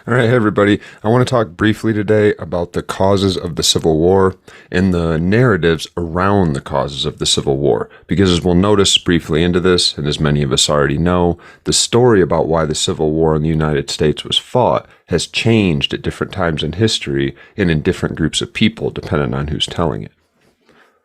All right, hey everybody. I want to talk briefly today about the causes of the Civil War and the narratives around the causes of the Civil War. Because as we'll notice briefly into this, and as many of us already know, the story about why the Civil War in the United States was fought has changed at different times in history and in different groups of people, depending on who's telling it.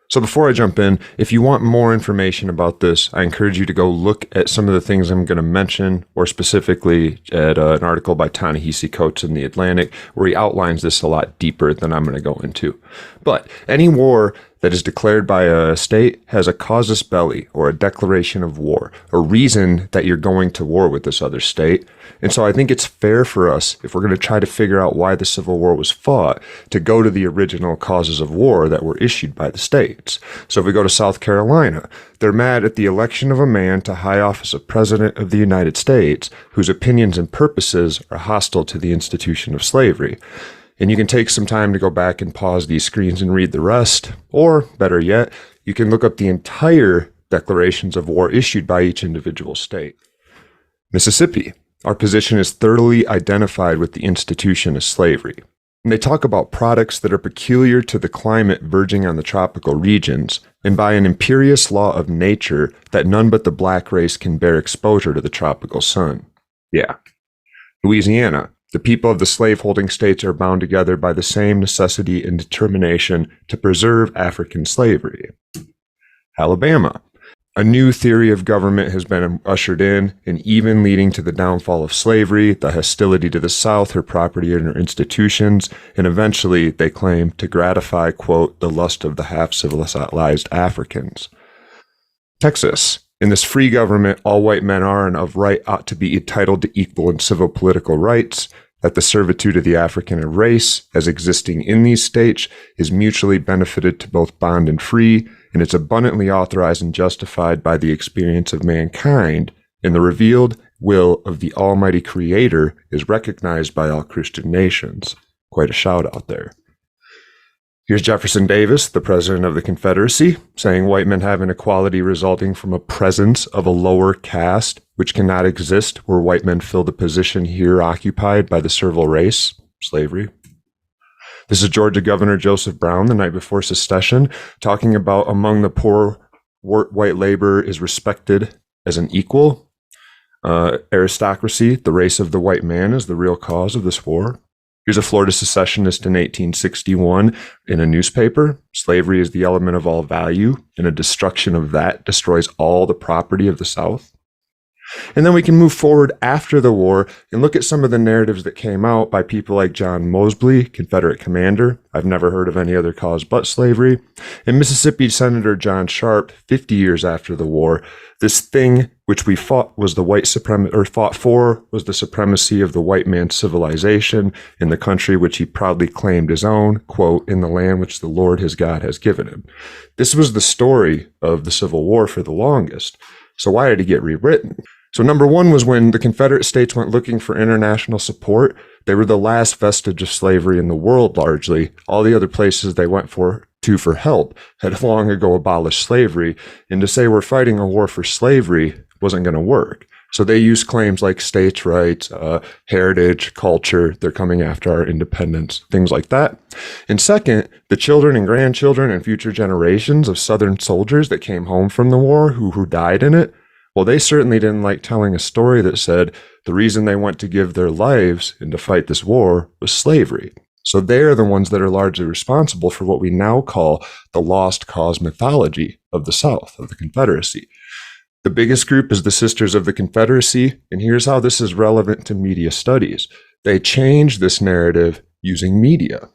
So before I jump in, if you want more information about this, I encourage you to go look at some of the things I'm going to mention, or specifically at an article by Ta-Nehisi Coates in The Atlantic, where he outlines this a lot deeper than I'm going to go into. But any war that is declared by a state has a casus belli, or a declaration of war, a reason that you're going to war with this other state. And so I think it's fair for us, if we're going to try to figure out why the Civil War was fought, to go to the original causes of war that were issued by the states. So if we go to South Carolina, they're mad at the election of a man to high office of President of the United States whose opinions and purposes are hostile to the institution of slavery. And you can take some time to go back and pause these screens and read the rest, or better yet, you can look up the entire declarations of war issued by each individual state. Mississippi. Our position is thoroughly identified with the institution of slavery. And they talk about products that are peculiar to the climate verging on the tropical regions, and by an imperious law of nature that none but the black race can bear exposure to the tropical sun. Yeah. Louisiana. The people of the slaveholding states are bound together by the same necessity and determination to preserve African slavery. Alabama. A new theory of government has been ushered in, and even leading to the downfall of slavery, the hostility to the South, her property, and her institutions, and eventually, they claim, to gratify, quote, the lust of the half-civilized Africans. Texas. In this free government, all white men are and of right ought to be entitled to equal and civil political rights, that the servitude of the African race, as existing in these states, is mutually benefited to both bond and free, and is abundantly authorized and justified by the experience of mankind, and the revealed will of the Almighty Creator is recognized by all Christian nations. Quite a shout out there. Here's Jefferson Davis, the president of the Confederacy, saying white men have an equality resulting from a presence of a lower caste, which cannot exist where white men fill the position here occupied by the servile race, slavery. This is Georgia Governor Joseph Brown the night before secession, talking about among the poor, white labor is respected as an equal. Aristocracy, the race of the white man, is the real cause of this war. Here's a Florida secessionist in 1861 in a newspaper. Slavery is the element of all value, and a destruction of that destroys all the property of the South. And then we can move forward after the war and look at some of the narratives that came out by people like John Mosley, Confederate commander. I've never heard of any other cause but slavery. And Mississippi Senator John Sharp, 50 years after the war. This thing which we fought was the fought for was the supremacy of the white man's civilization in the country which he proudly claimed his own, quote, in the land which the Lord his God has given him. This was the story of the Civil War for the longest. So why did it get rewritten? So number one was when the Confederate States went looking for international support. They were the last vestige of slavery in the world, largely. All the other places they went for help had long ago abolished slavery. And to say we're fighting a war for slavery wasn't going to work. So they used claims like states' rights, heritage, culture. They're coming after our independence, things like that. And second, the children and grandchildren and future generations of Southern soldiers that came home from the war who died in it, well, they certainly didn't like telling a story that said the reason they went to give their lives and to fight this war was slavery. So they're the ones that are largely responsible for what we now call the lost cause mythology of the South, of the Confederacy. The biggest group is the Sisters of the Confederacy, and here's how this is relevant to media studies. They changed this narrative using media.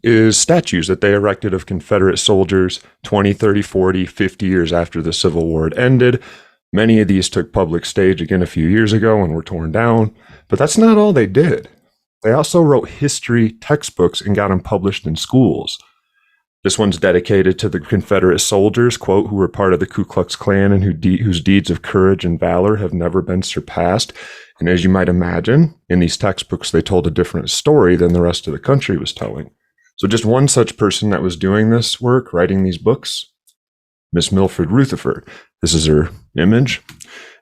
It is statues that they erected of Confederate soldiers 20, 30, 40, 50 years after the Civil War had ended. Many of these took public stage again a few years ago and were torn down, but that's not all they did. They also wrote history textbooks and got them published in schools. This one's dedicated to the Confederate soldiers, quote, who were part of the Ku Klux Klan and whose deeds of courage and valor have never been surpassed. And as you might imagine, in these textbooks, they told a different story than the rest of the country was telling. So just one such person that was doing this work, writing these books, Miss Milford Rutherford. This is her image.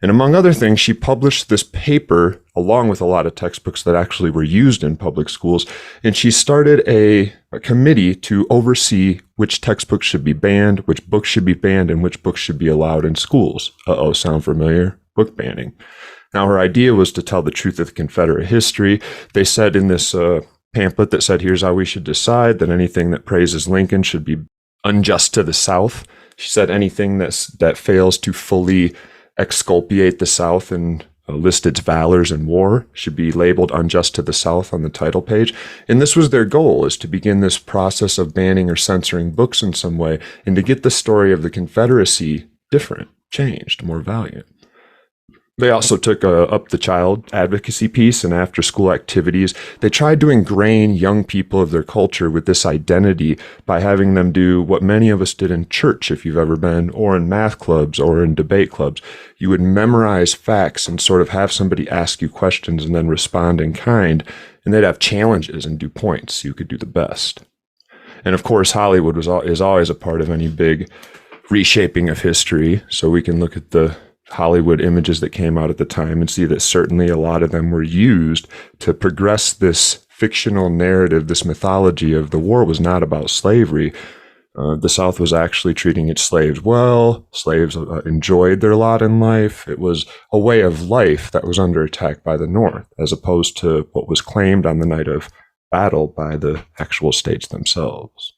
And among other things, she published this paper along with a lot of textbooks that actually were used in public schools. And she started a committee to oversee which textbooks should be banned, which books should be banned, and which books should be allowed in schools. Sound familiar? Book banning. Now, her idea was to tell the truth of the Confederate history. They said in this pamphlet that said, here's how we should decide, that anything that praises Lincoln should be unjust to the South. She said anything that fails to fully exculpate the South and list its valors in war should be labeled unjust to the South on the title page. And this was their goal, is to begin this process of banning or censoring books in some way and to get the story of the Confederacy different, changed, more valiant. They also took up the child advocacy piece and after school activities. They tried to ingrain young people of their culture with this identity by having them do what many of us did in church, if you've ever been, or in math clubs or in debate clubs. You would memorize facts and sort of have somebody ask you questions and then respond in kind, and they'd have challenges and do points so you could do the best. And of course, Hollywood is always a part of any big reshaping of history, so we can look at the Hollywood images that came out at the time and see that certainly a lot of them were used to progress this fictional narrative, this mythology of the war was not about slavery. The South was actually treating its slaves well. Slaves enjoyed their lot in life. It was a way of life that was under attack by the North, as opposed to what was claimed on the night of battle by the actual states themselves.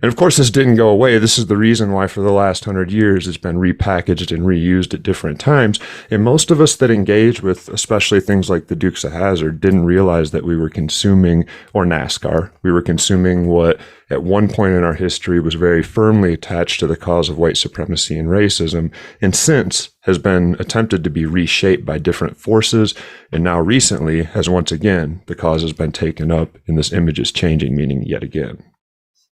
And of course, this didn't go away. This is the reason why for the last 100 years it's been repackaged and reused at different times. And most of us that engage with especially things like the Dukes of Hazzard didn't realize that we were consuming, or NASCAR, we were consuming what at one point in our history was very firmly attached to the cause of white supremacy and racism, and since has been attempted to be reshaped by different forces, and now recently has once again, the cause has been taken up and this image is changing, meaning yet again.